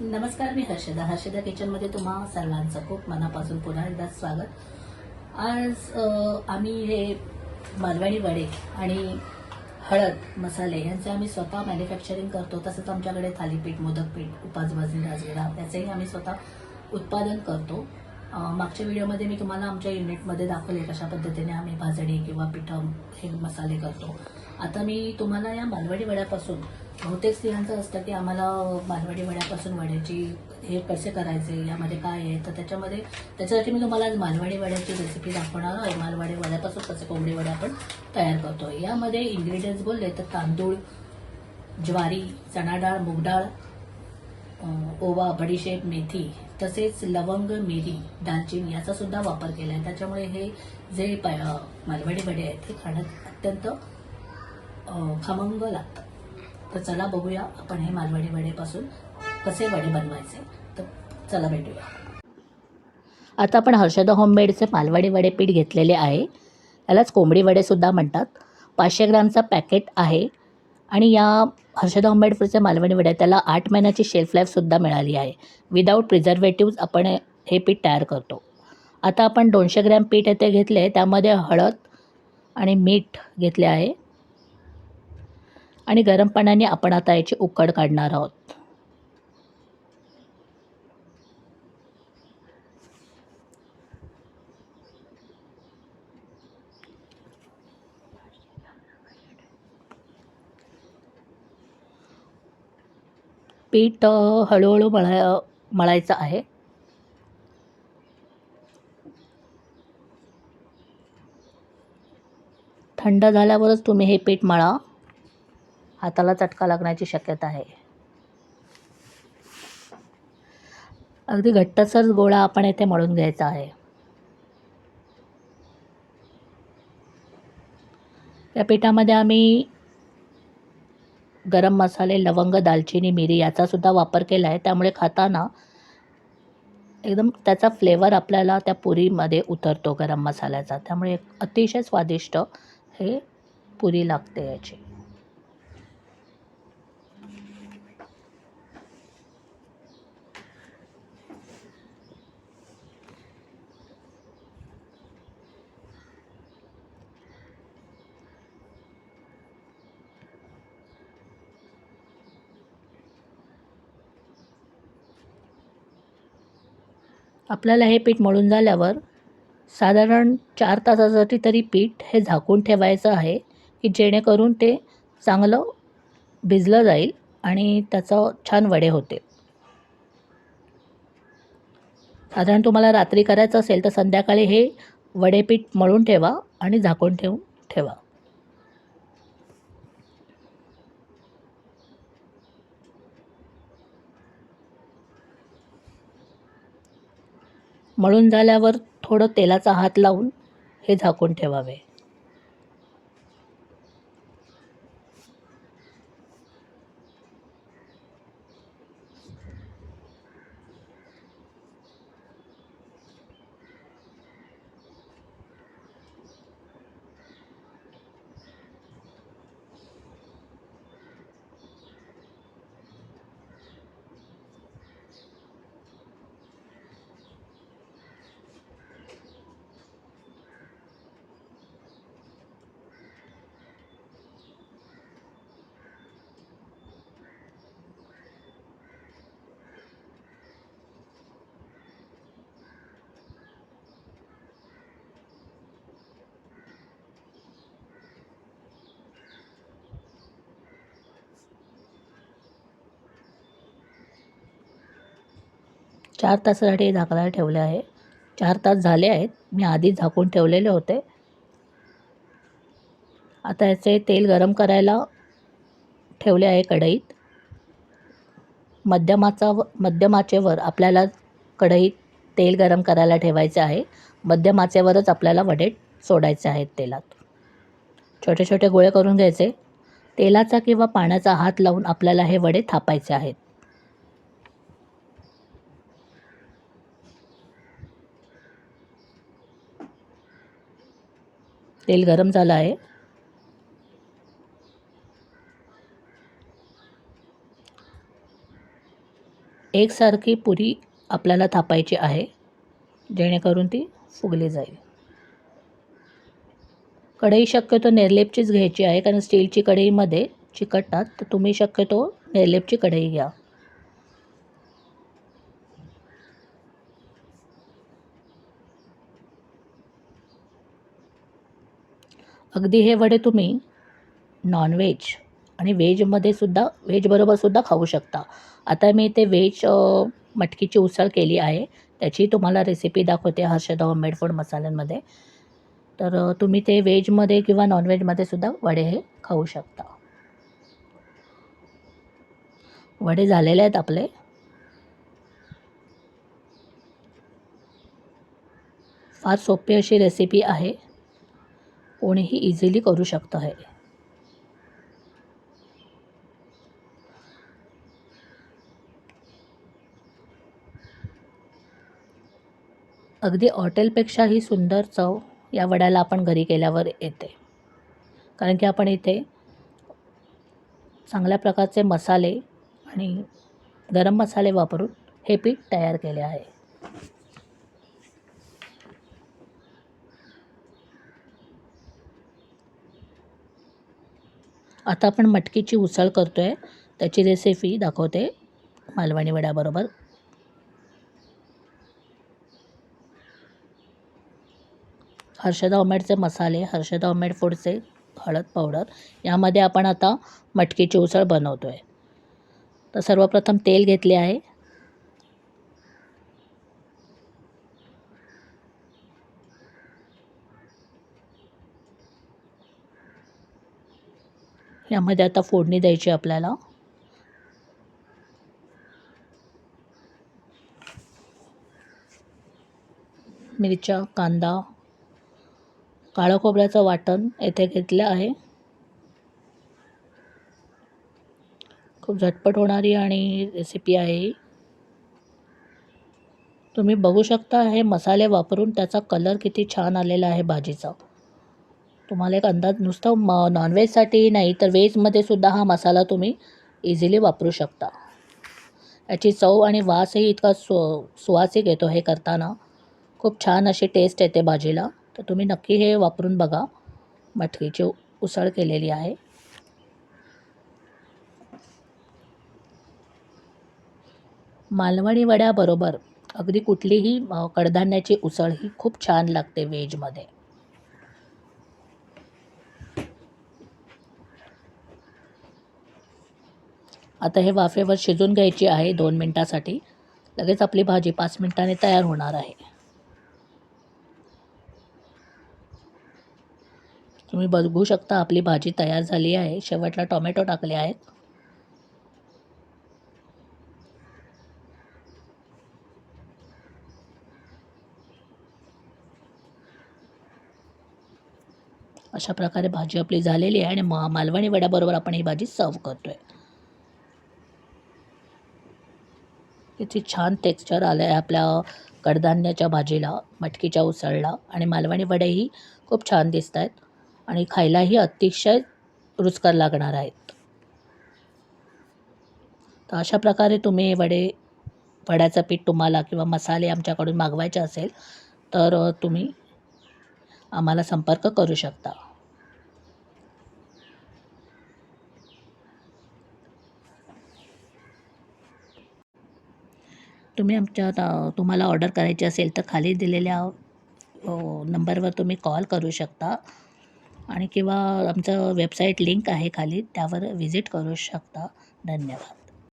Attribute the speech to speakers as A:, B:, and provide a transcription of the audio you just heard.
A: नमस्कार, मी हर्षदा किचनमध्ये तुम्हा सर्वांचं खूप मनापासून पुन्हा एकदा स्वागत। आज आम्ही हे मालवणी वडे आणि हळद मसाले यांचे आम्ही स्वतः मॅन्युफॅक्चरिंग करतो। तसंच आमच्याकडे थालीपीठ, मोदकपीठ, उपास भाजणी, राजगिरा याचेही आम्ही स्वतः उत्पादन करतो। मागच्या व्हिडिओमध्ये मी तुम्हाला आमच्या युनिटमध्ये दाखवले कशा पद्धतीने आम्ही भाजणी किंवा पिठं हे मसाले करतो। आता मी तुम्हाला या मालवणी वड्यापासून, बहुतेक स्त्रियांचं असतं की आम्हाला मालवणी वड्यापासून वड्याची हे कसे करायचे, यामध्ये काय आहे, तर त्याच्यासाठी मी तुम्हाला आज मालवणी वड्याची रेसिपी दाखवणार आहे। मालवणी वड्यापासून कसे कोंबडी वडे आपण तयार करतो। यामध्ये इन्ग्रेडियंट्स बोलले तर तांदूळ, ज्वारी, चणा डाळ, मूग डाळ, ओवा, बडीशेप, मेथी, तसेच लवंग, मिरी, दालचिनी याचा सुद्धा वापर केला आहे। त्याच्यामुळे हे जे मालवणी वडे आहेत ते खाण्यात अत्यंत खमंग लागतात। तर चला बघूया आपण हे मालवणी वडेपासून कसे वडे बनवायचे। तर चला भेटूया। आता आपण हर्षदा होममेडचे मालवणी वडे पीठ घेतलेले आहे। त्यालाच कोंबडी वडे सुद्धा म्हणतात। 500 ग्रॅमचा पॅकेट आहे आणि या हर्षदा होममेडचे मालवणी वडे त्याला 8 महिन्याची शेल्फ लाईफसुद्धा मिळाली आहे। विदाऊट प्रिझर्वेटिव्ज आपण हे पीठ तयार करतो। आता आपण 200 ग्रॅम पीठ येथे घेतले, त्यामध्ये हळद आणि मीठ घेतले आहे आणि गरम पाण्याने आपण आता याची उकड काढणार आहोत। पीठ हळूहळू मळायचं आहे। थंड झाल्यावरच तुम्ही हे पीठ मळा, हाताला चटका लागण्याची शक्यता आहे। अगदी घट्टसर गोळा आपण येथे मळून घ्यायचा आहे। या पिठामध्ये आम्ही गरम मसाले, लवंग, दालचिनी, मिरी याचा सुद्धा वापर केला आहे। त्यामुळे खाताना एकदम त्याचा फ्लेवर आपल्याला त्या पुरीमध्ये उतरतो गरम मसाल्याचा। त्यामुळे अतिशय स्वादिष्ट हे पुरी लागते याची। आपल्याला हे पीठ मळून झाल्यावर साधारण 4 तासासाठी तरी पीठ हे झाकून ठेवायचं आहे, की जेणेकरून ते चांगलं भिजलं जाईल आणि त्याचं छान वडे होते। साधारण तुम्हाला रात्री करायचं असेल तर संध्याकाळी हे वडे पीठ मळून ठेवा आणि झाकून ठेवा। मळून झाल्यावर थोडं तेलाचा हात लावून हे झाकून ठेवावे। चार तासासाठी झाकणाला ठेवले आहे। 4 तास झाले आहेत, मी आधीच झाकून ठेवलेले होते। आता याचे तेल गरम करायला ठेवले आहे कढईत। मध्यम आचेवर आपल्याला कढईत तेल गरम करायला ठेवायचे आहे। मध्यम आचेवरच आपल्याला वडे सोडायचे आहेत तेलात। छोटे छोटे गोळे करून घ्यायचे। तेलाचा किंवा पाण्याचा हात लावून आपल्याला हे वडे थापायचे आहेत। तेल गरम झालं आहे। एकसारखी पुरी आपल्याला थापायची आहे, जेणेकरून ती फुगली जाईल. कढई शक्यतो निर्लेपचीच घ्यायची आहे, कारण स्टीलची कढईमध्ये चिकटतात, तर तुम्ही शक्यतो निर्लेपची कढई घ्या. अगदी हे वडे तुम्ही नॉनव्हेज आणि व्हेजबरोबरसुद्धा खाऊ शकता. आता मी इथे मटकीची उसळ केली आहे, त्याची तुम्हाला रेसिपी दाखवते हर्षदा होममेड फूड मसाल्यांमध्ये. तर तुम्ही ते व्हेजमध्ये किंवा नॉनव्हेजमध्ये सुद्धा वडे हे खाऊ शकता. वडे झालेले आहेत आपले. फार सोपी अशी रेसिपी आहे, कोणीही इझिली करू शकतं हे. अगदी हॉटेलपेक्षाही सुंदर चव या वड्याला आपण घरी केल्यावर येते, कारण की आपण इथे चांगल्या प्रकारचे मसाले आणि गरम मसाले वापरून हे पीठ तयार केले आहे. आता आपण मटकीची उसळ करतो आहे, त्याची रेसिपी दाखवते मालवणी वड्याबरोबर. हर्षदा होममेडचे मसाले, हर्षदा होममेड फूडचे हळद पावडर, यामध्ये आपण आता मटकीची उसळ बनवतो आहे. तर सर्वप्रथम तेल घेतले आहे. यामध्ये आता फोडणी द्यायची आपल्याला. मिरच्या, कांदा, काळं खोबऱ्याचं वाटण येथे घेतलं आहे. खूप झटपट होणारी आणि रेसिपी आहे. तुम्ही बघू शकता हे मसाले वापरून त्याचा कलर किती छान आलेला आहे भाजीचा. तुम्हाला एक अंदाज, नुसतं नॉनव्हेजसाठी नाही तर व्हेजमध्ये सुद्धा हा मसाला तुम्ही इझिली वापरू शकता. याची चव आणि वासही इतका सुवासिक येतो हे करताना. खूप छान अशी टेस्ट येते भाजीला. तर तुम्ही नक्की हे वापरून बघा. मटकीची उसळ केलेली आहे. मालवणी वड्याबरोबर अगदी कुठलीही कडधान्याची उसळ ही खूप छान लागते व्हेजमध्ये. आता हे वाफेवर शिजून घ्यायची आहे 2 मिनिटासाठी. लगेच आपली भाजी 5 मिनिटांनी तयार होणार आहे. तुम्ही बघू शकता आपली भाजी तयार झाली आहे. शेवटला टोमॅटो टाकले आहेत. अशा प्रकारे भाजी आपली झालेली आहे आणि मालवणी वड्याबरोबर आपण ही भाजी सर्व करतो आहे. किती छान टेक्स्चर आलं आहे आपल्या कडधान्याच्या भाजीला, मटकीच्या उसळला, आणि मालवणी वडेही खूप छान दिसत आहेत आणि खायलाही अतिशय रुचकर लागणार आहेत. तर अशा प्रकारे तुम्ही वड्याचं पीठ तुम्हाला किंवा मसाले आमच्याकडून मागवायचे असेल तर तुम्ही आम्हाला संपर्क करू शकता. तुम्हाला ऑर्डर करायची असेल तर खाली दिलेल्या नंबरवर तुम्ही कॉल करू शकता आणि किंवा आमचं वेबसाईट लिंक आहे खाली, त्यावर व्हिजिट करू शकता. धन्यवाद.